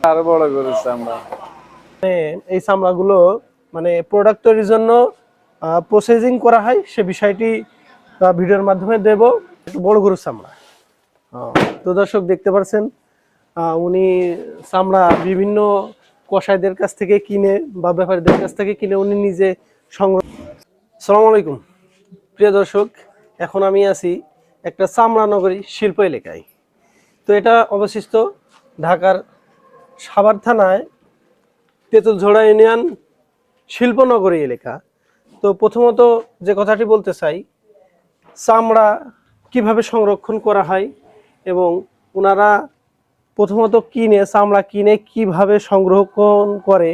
আরো বড় গরুর চামড়া। এই চামড়াগুলো মানে প্রোডাক্ট তৈরির জন্য প্রসেসিং করা হয়, সে বিষয়টি ভিডিওর মাধ্যমে দেব। একটু বড় গরুর চামড়া। তো দর্শক দেখতে পাচ্ছেন, উনি চামড়া বিভিন্ন কসাইদের কাছ থেকে কিনে বা ব্যাপারীদের কাছ থেকে কিনে উনি নিজে সংগ্রহ। আসসালামু আলাইকুম প্রিয় দর্শক, এখন আমি আছি একটা চামড়া নগরী শিল্প এলাকায়। তো এটা অবস্থিত ঢাকার সাভার থানায় তেঁতুলঝোড়া ইউনিয়ন শিল্পনগরী এলাকা। তো প্রথমত যে কথাটি বলতে চাই, চামড়া কিভাবে সংরক্ষণ করা হয় এবং ওনারা প্রথমত চামড়া কিনে কিভাবে সংরক্ষণ করে,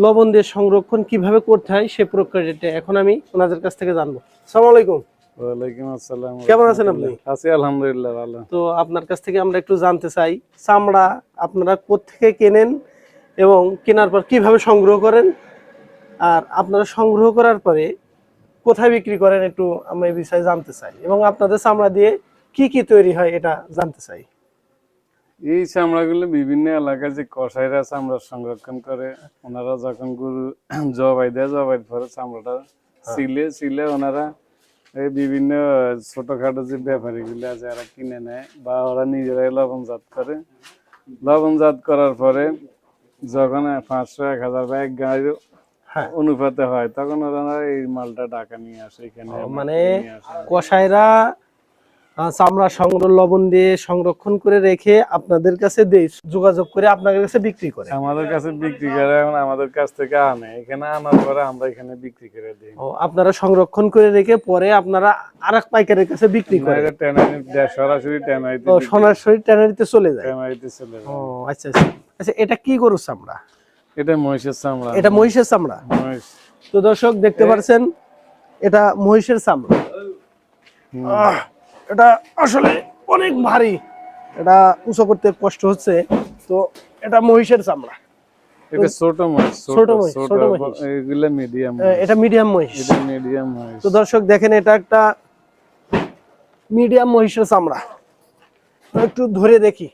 লবণ দিয়ে সংরক্ষণ কিভাবে করতে হয় সে প্রক্রিয়াটা এখন আমি ওনাদের কাছ থেকে জানবো। আসসালামু আলাইকুম। ওয়ালাইকুম আসসালাম। কেমন আছেন আপনি? আছি আলহামদুলিল্লাহ ভালো। তো আপনার কাছ থেকে আমরা একটু জানতে চাই, চামড়া আপনারা কোত্থেকে কেনেন এবং কেনার পর কিভাবে সংগ্রহ করেন, আর আপনারা সংগ্রহ করার পরে কোথায় বিক্রি করেন, একটু আমরা এই বিষয়ে জানতে চাই, এবং আপনাদের চামড়া দিয়ে কি কি তৈরি হয় এটা জানতে চাই। এই চামড়াগুলো বিভিন্ন এলাকায় যে কসাইরা চামড়া সংরক্ষণ করে, ওনারা যখন গরু জবাই দেয়, জবাইয়ের পরে চামড়াটা সিলে ওনারা এই বিভিন্ন ছোটখাটো যে ব্যাপারীগুলো আছে এরা কিনে নেয় বা ওরা নিজেরাই লবণজাত করে। লবণজাত করার পরে যখন 500, 1000 বা 1 গাড়ি অনুপাতে হয়, তখন ওরা এই মালটা ঢাকা নিয়ে আসে এখানে। মানে কসাইরা চামড়া সংগ্রহ লবণ দিয়ে সংরক্ষণ করে রেখে আপনাদের কাছে দেয়, যোগাযোগ করে আপনাদের কাছে বিক্রি করে। আমাদের কাছে বিক্রি করে, এবং আমাদের কাছ থেকে আনে, এখানে আনার পরে আমরা এখানে বিক্রি করে দিই। ও, আপনারা সংরক্ষণ করে রেখে পরে আপনারা আরেক পাইকারের কাছে বিক্রি করেন? সরাসরি ট্যানারিতে, সরাসরি ট্যানারিতে চলে যায়। ট্যানারিতে চলে যায়। ও আচ্ছা আচ্ছা আচ্ছা, এটা কি গরুর চামড়া? এটা মহিষের চামড়া। এটা মহিষের চামড়া। মহিষ। তো দর্শক দেখতে পাচ্ছেন, এটা মহিষের চামড়া। এটা আসলে অনেক ভারী, এটা উঁচু করতে কষ্ট হচ্ছে। তো এটা মহিষের চামড়া। এটা ছোট মহিষ, ছোট মহিষ, ছোট মহিষ। এগুলা মিডিয়াম, এটা মিডিয়াম মহিষ। এটা মিডিয়াম মহিষ। তো দর্শক দেখেন, এটা একটা মিডিয়াম মহিষের চামড়া। একটু ধরে দেখি।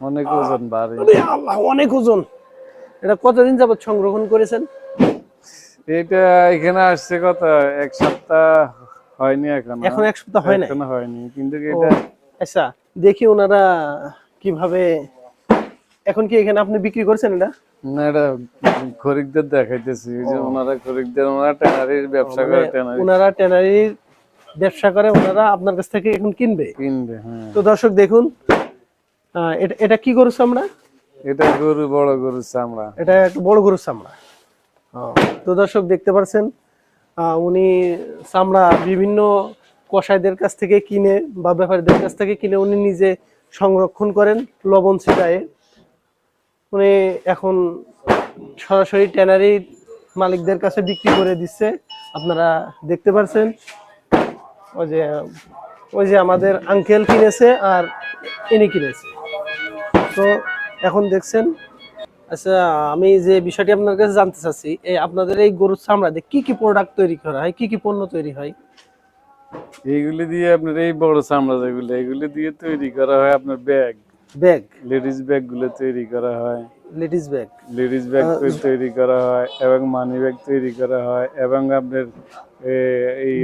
অনেক ওজন, ভারী। আল্লাহ, অনেক ওজন। এটা কতদিন যাবত সংরক্ষণ করেছেন? এটা এখানে আসছে কত, 1 সপ্তাহ হয়নি এখনো। এখন 1 সপ্তাহ হয় না? এখনো হয়নি, কিন্তু এটা আচ্ছা, দেখি ওনারা কিভাবে। এখন কি এখানে আপনি বিক্রি করছেন এটা? না, এটা খরিদদের দেখাইতেছি যে ওনারা খরিদদের, ওনারা ট্যানারির ব্যবসা করে। ওনারা ট্যানারির ব্যবসা করে, ওনারা আপনার কাছ থেকে এখন কিনবে। হ্যাঁ। তো দর্শক দেখুন, এটা কি গরুর চামড়া? এটা বড় গরুর চামড়া। এটা একটা বড় গরুর চামড়া। তো দর্শক দেখতে পাচ্ছেন, উনি চামড়া বিভিন্ন কসাইদের কাছ থেকে কিনে বা ব্যাপারীদের কাছ থেকে কিনে উনি নিজে সংরক্ষণ করেন লবণ ছিটায়ে। উনি এখন সরাসরি ট্যানারি মালিকদের কাছে বিক্রি করে দিচ্ছে। আপনারা দেখতে পাচ্ছেন, ওই যে আমাদের আঙ্কেল কিনেছে আর ইনি কিনেছে। তো এখন দেখছেন। আচ্ছা, আমি যে বিষয়টি আপনার কাছে জানতে চাচ্ছি, আপনাদের এই গরুর চামড়া দিয়ে কি কি প্রোডাক্ট তৈরি করা হয়, কি কি পণ্য তৈরি হয়? এইগুলি দিয়ে আপনার এই বড় চামড়া যেগুলো, এগুলি দিয়ে তৈরি করা হয় আপনার ব্যাগ, লেডিস ব্যাগ গুলো তৈরি করা হয়। লেডিস ব্যাগ তৈরি করা হয়, এবং মানি ব্যাগ তৈরি করা হয়, এবং আপনার এই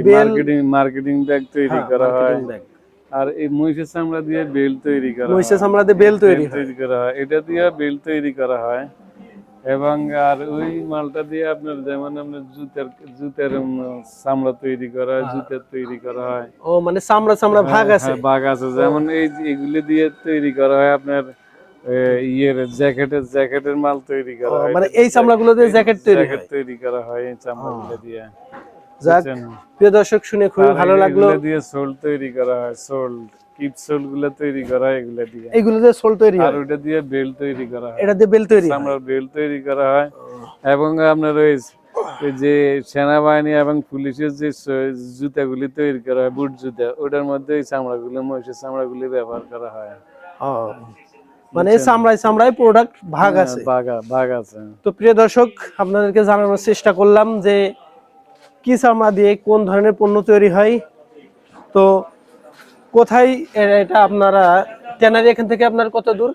মার্কেটিং ব্যাগ তৈরি করা হয়। আর এই মহিষের চামড়া দিয়ে বেল তৈরি করা হয়। মহিষের চামড়া দিয়ে বেল তৈরি করা হয়, এটা দিয়ে বেল তৈরি করা হয়। এবং আর ওই মালটা দিয়ে আপনার যেমন আপনার জুতের চামড়া তৈরি করা হয়, জুতের তৈরি করা হয়। ও, মানে চামড়া ভাগ আছে? ভাগ আছে। যেমন এগুলি দিয়ে তৈরি করা হয় আপনার জ্যাকেটের মাল তৈরি করা হয়। মানে এই চামড়াগুলো দিয়ে জ্যাকেট তৈরি করা হয় এই চামড়াগুলো দিয়ে। যাক, প্রিয় দর্শক, শুনে খুবই ভালো লাগলো। এগুলো দিয়ে সোল তৈরি করা হয়, কিপ সোল গুলো তৈরি করা হয় এগুলো দিয়ে। এগুলো দিয়ে সোল তৈরি হয়, আর ওটা দিয়ে বেল তৈরি করা হয়। এটা দিয়ে বেল তৈরি হয়, চামড়ার বেল তৈরি করা হয়। এবং আপনার ওই যে সেনাবাহিনী এবং পুলিশের যে জুতাগুলি তৈরি করা হয়, বুট জুতা, ওটার মধ্যে এই চামড়াগুলো, মহিষের চামড়াগুলি ব্যবহার করা হয়। মানে চামড়ায় প্রোডাক্ট ভাগ আছে। ভাগ আছে। তো প্রিয় দর্শক, আপনাদেরকে জানানোর চেষ্টা করলাম যে কি চামড়া দিয়ে কোন ধরনের পণ্য তৈরি হয়। তো কোথায় এটা আপনারা ট্যানারি এখান থেকে আপনার কত দূর?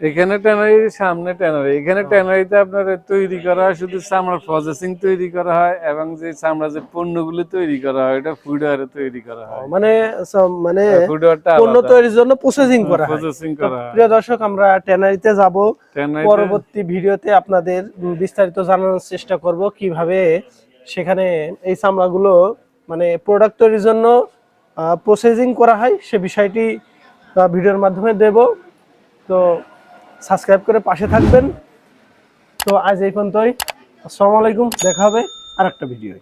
এখানে ট্যানারি, সামনে ট্যানারি। এখানে ট্যানারিতে আপনার তৈরি করা হয় শুধু চামড়ার প্রসেসিং তৈরি করা হয়, এবং যে চামড়া যে পণ্যগুলো তৈরি করা হয় এটা ফুডওয়ারে তৈরি করা হয়। মানে মানে ফুডওয়ারটা পণ্য আলাদা, তৈরির জন্য প্রসেসিং করা হয়। প্রসেসিং তো করা হয়। প্রিয় দর্শক, আমরা ট্যানারিতে যাব, ট্যানারিতে পরবর্তী ভিডিওতে আপনাদের বিস্তারিত জানানোর চেষ্টা করব কিভাবে সেখানে এই চামড়াগুলো মানে প্রোডাক্ট তৈরির জন্য প্রসেসিং করা হয় সে বিষয়টি ভিডিওর মাধ্যমে দেব। তো সাবস্ক্রাইব করে পাশে থাকবেন। তো আজ এই পর্যন্তই। আসসালামু আলাইকুম, দেখা হবে আরেকটা ভিডিও।